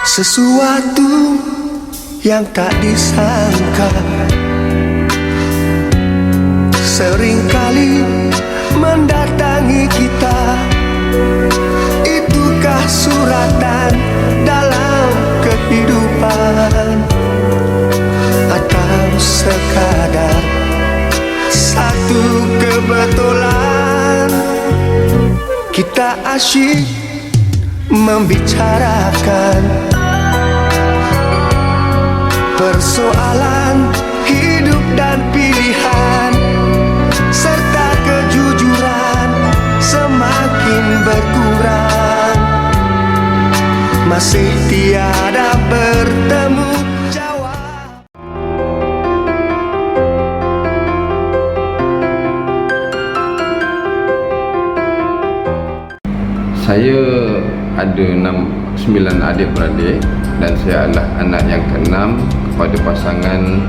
Sesuatu yang tak disangka seringkali mendatangi kita. Itukah suratan dalam kehidupan, atau sekadar satu kebetulan? Kita asyik membicarakan persoalan hidup dan pilihan, serta kejujuran semakin berkurang. Masih tiada bertemu jawab. Saya ada 9 adik-beradik dan saya adalah anak yang ke-6 kepada pasangan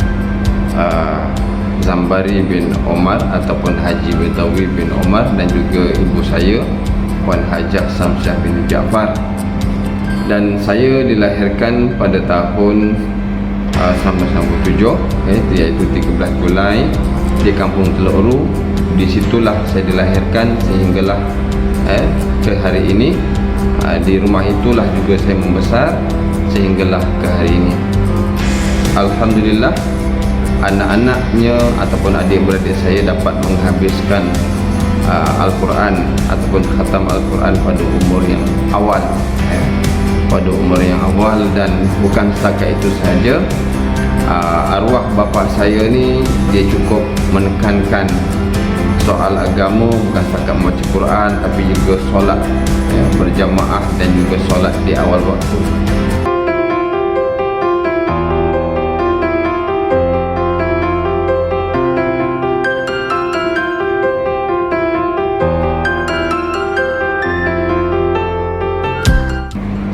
Zambari bin Omar ataupun Haji Betawi bin Omar, dan juga ibu saya Puan Hajah Samsyah bin Jaafar. Dan saya dilahirkan pada tahun 1997, iaitu 13 Julai di Kampung Teluk Ru. Di situlah saya dilahirkan sehinggalah ke hari ini. Di rumah itulah juga saya membesar sehinggalah ke hari ini. Alhamdulillah, anak-anaknya ataupun adik-beradik saya dapat menghabiskan Al-Quran ataupun khatam Al-Quran pada umur yang awal, dan bukan setakat itu sahaja. Arwah bapa saya ni dia cukup menekankan soal agama, bukan setakat membaca Quran tapi juga solat berjamaah dan juga solat di awal waktu.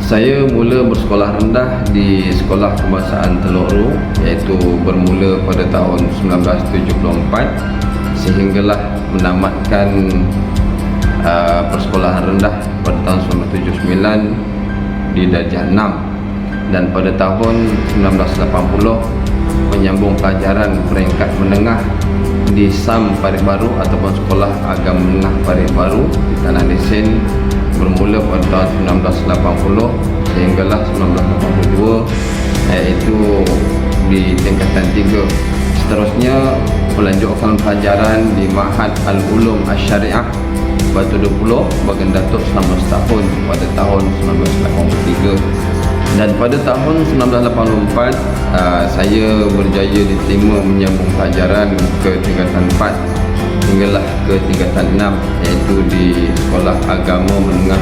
Saya mula bersekolah rendah di Sekolah Kebangsaan Teluk Ru, iaitu bermula pada tahun 1974 sehinggalah menamatkan persekolahan rendah pada tahun 1979 di darjah 6, dan pada tahun 1980 menyambung pelajaran peringkat menengah di SAM Parit Baru ataupun Sekolah Agama Menengah Parit Baru di Tanah Lesen, bermula pada tahun 1980 sehinggalah 1982, iaitu di tingkatan 3. Seterusnya melanjutkan pelajaran di Ma'had Al-Ulum Asy-Syariah Batu 20 Bagan Datuk selama setahun pada tahun 1983. Dan pada tahun 1984 saya berjaya diterima menyambung pelajaran ke tingkatan 4 hinggalah ke tingkatan 6, iaitu di Sekolah Agama Menengah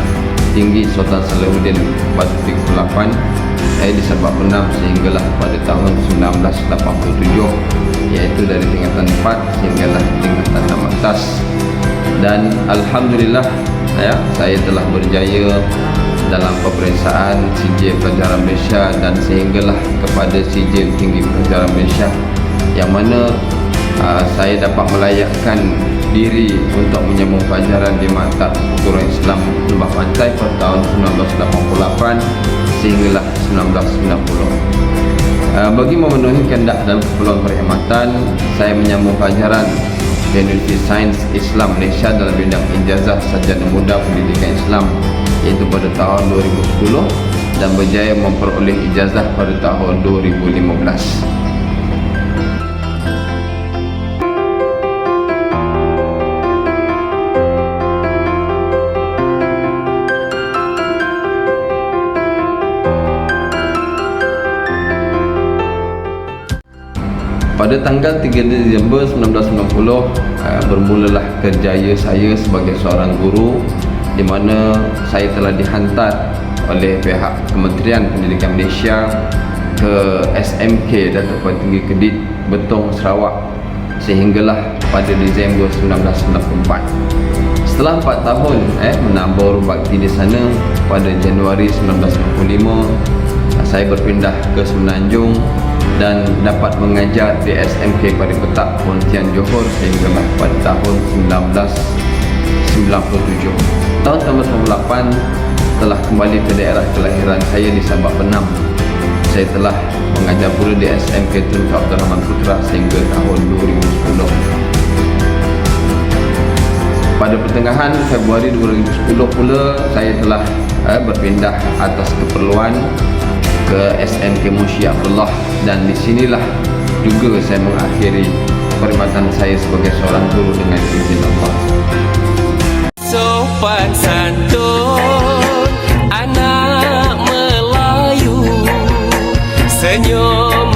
Tinggi Sultan Salahuddin Batu 38 di Sebab Penam sehinggalah pada tahun 1987, iaitu dari tingkatan 4 sehinggalah tingkatan 6 atas. Dan Alhamdulillah saya telah berjaya dalam peperiksaan sijil pelajaran Malaysia dan sehinggalah kepada sijil tinggi pelajaran Malaysia, yang mana saya dapat melayakkan diri untuk menyambung pelajaran di Maktab Perguruan Islam Lembah Pantai pada tahun 1988 sehinggalah 1990. Bagi memenuhi kehendak dan keperluan perkhidmatan, saya menyambung pelajaran di Universiti Sains Islam Malaysia dalam bidang ijazah sarjana muda pendidikan Islam, iaitu pada tahun 2010, dan berjaya memperoleh ijazah pada tahun 2015. Pada tanggal 3 Disember 1990 bermulalah kerjaya saya sebagai seorang guru, di mana saya telah dihantar oleh pihak Kementerian Pendidikan Malaysia ke SMK Datuk Tinggi Kedit Betong, Sarawak sehinggalah pada Disember 1994. Setelah 4 tahun menambah bakti di sana, pada Januari 1995 saya berpindah ke Semenanjung dan dapat mengajar di SMK Paripetak Pontian Johor sehinggalah pada tahun 1997. Tahun 1998 setelah kembali ke daerah kelahiran saya di Sabak Benam, saya telah mengajar pula di SMK Tun Abdul Rahman Putra sehingga tahun 2010. Pada pertengahan Februari 2010 pula saya telah berpindah atas keperluan ke SMK Munsyi Abdullah, dan di sinilah juga saya mengakhiri perkhidmatan saya sebagai seorang guru dengan izin Allah. Sopan santun anak Melayu, senyum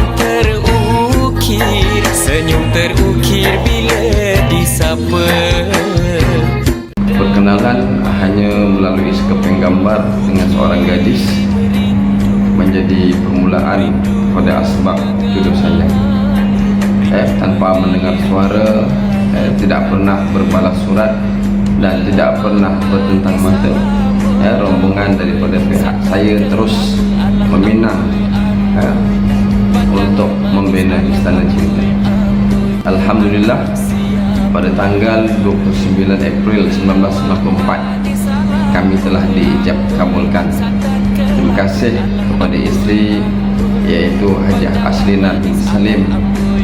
terukir bila disapa. Perkenalan hanya melalui skeping gambar dengan seorang gadis menjadi permulaan pada asbab jodoh saya. Tanpa mendengar suara, tidak pernah berbalas surat dan tidak pernah bertentang mata. Rombongan daripada pihak saya terus meminang untuk membina Istana Cinta. Alhamdulillah, pada tanggal 29 April 1994 kami telah diijab kabulkan. Terima kasih kepada isteri, iaitu Hajah Aslina bin Salim,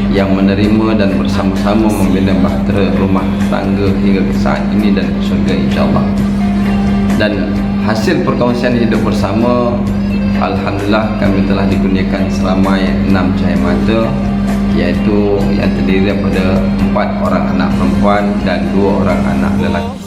yang menerima dan bersama-sama membina bahtera rumah tangga hingga ke saat ini dan ke syurga insyaAllah. Dan hasil perkongsian hidup bersama, alhamdulillah kami telah dikurniakan seramai 6 cahaya mata, iaitu yang terdiri daripada 4 orang anak perempuan dan 2 orang anak lelaki.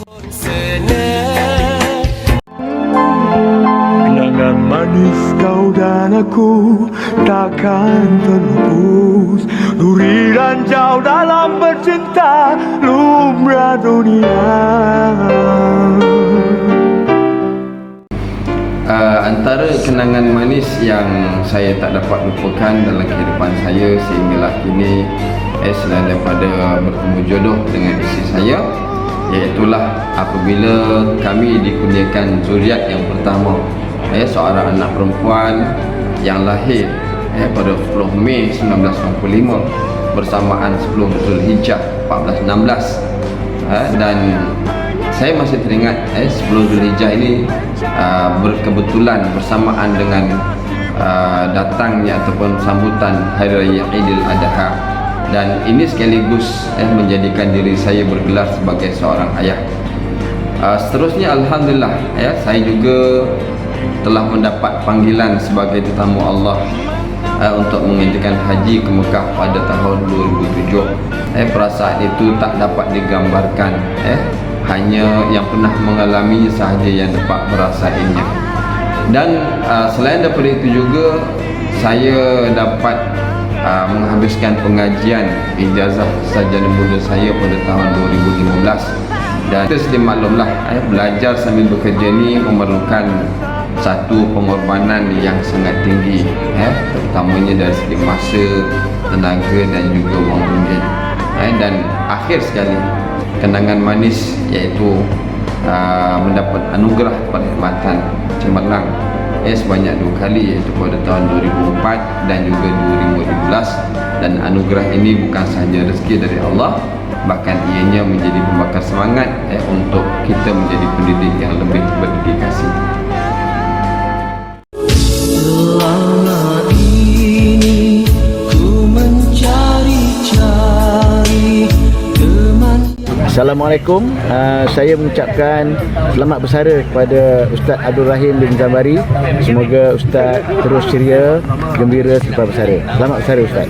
Kenangan manis kau dan aku takkan terlupus. Duri dan jauh dalam bercinta, lumrah dunia. Antara kenangan manis yang saya tak dapat lupakan dalam kehidupan saya sehinggalah kini, selain daripada bertemu jodoh dengan isteri saya, iaitulah apabila kami dikurniakan zuriat yang pertama, seorang anak perempuan yang lahir pada 10 Mei 1995 bersamaan 10 Zulhijjah 1416. Dan saya masih teringat 10 Zulhijjah ini berkebetulan bersamaan dengan datangnya ataupun sambutan Hari Raya Aidil Adha, dan ini sekaligus menjadikan diri saya bergelar sebagai seorang ayah. Seterusnya alhamdulillah, saya juga telah mendapat panggilan sebagai tetamu Allah untuk mengerjakan haji ke Mekah pada tahun 2007. Perasaan itu tak dapat digambarkan, hanya yang pernah mengalami sahaja yang dapat merasainya. Dan selain daripada itu juga, saya dapat menghabiskan pengajian ijazah sarjana muda saya pada tahun 2015. Dan kita sedia maklumlah, belajar sambil bekerja ni memerlukan satu pengorbanan yang sangat tinggi, terutamanya dari segi masa, tenaga dan juga wang ringgit. Dan akhir sekali, kenangan manis iaitu mendapat anugerah perkhidmatan cemerlang sebanyak 2 kali, iaitu pada tahun 2004 dan juga 2015. Dan anugerah ini bukan sahaja rezeki dari Allah, bahkan ianya menjadi pembakar semangat untuk kita menjadi pendidik yang lebih berdedikasi. Selama ini ku mencari-cari teman. Assalamualaikum. Saya mengucapkan selamat bersara kepada Ustaz Abdul Rahim bin Zambari. Semoga Ustaz terus ceria, gembira serta bersara. Selamat bersara Ustaz.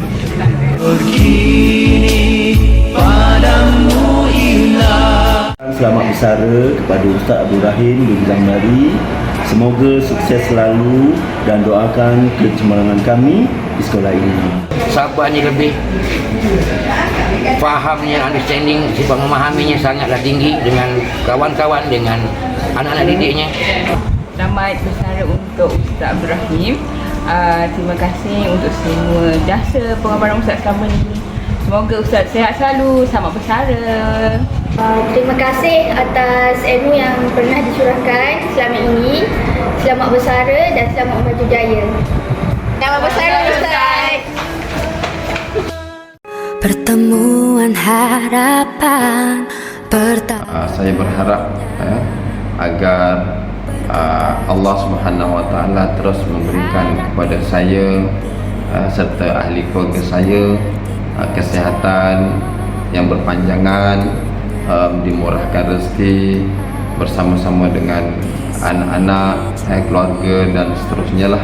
Selamat bersara kepada Ustaz Abdul Rahim bin Zambari. Semoga sukses selalu dan doakan kecemerlangan kami di sekolah ini. Sabarnya lebih, fahamnya, understanding, sifat memahaminya sangatlah tinggi dengan kawan-kawan, dengan anak-anak didiknya. Selamat bersara untuk Ustaz Abdul Rahim. Terima kasih untuk semua jasa pengorbanan Ustaz selama ini. Semoga Ustaz sihat selalu, selamat bersara. Terima kasih atas ilmu yang pernah dicurahkan selama ini. Selamat bersara dan selamat maju jaya. Selamat bersara Ustaz. Pertemuan harapan pertama. Saya berharap agar Allah Subhanahu Wa Taala terus memberikan kepada saya serta ahli keluarga saya kesihatan yang berpanjangan, dimurahkan rezeki bersama-sama dengan anak-anak, keluarga dan seterusnya lah.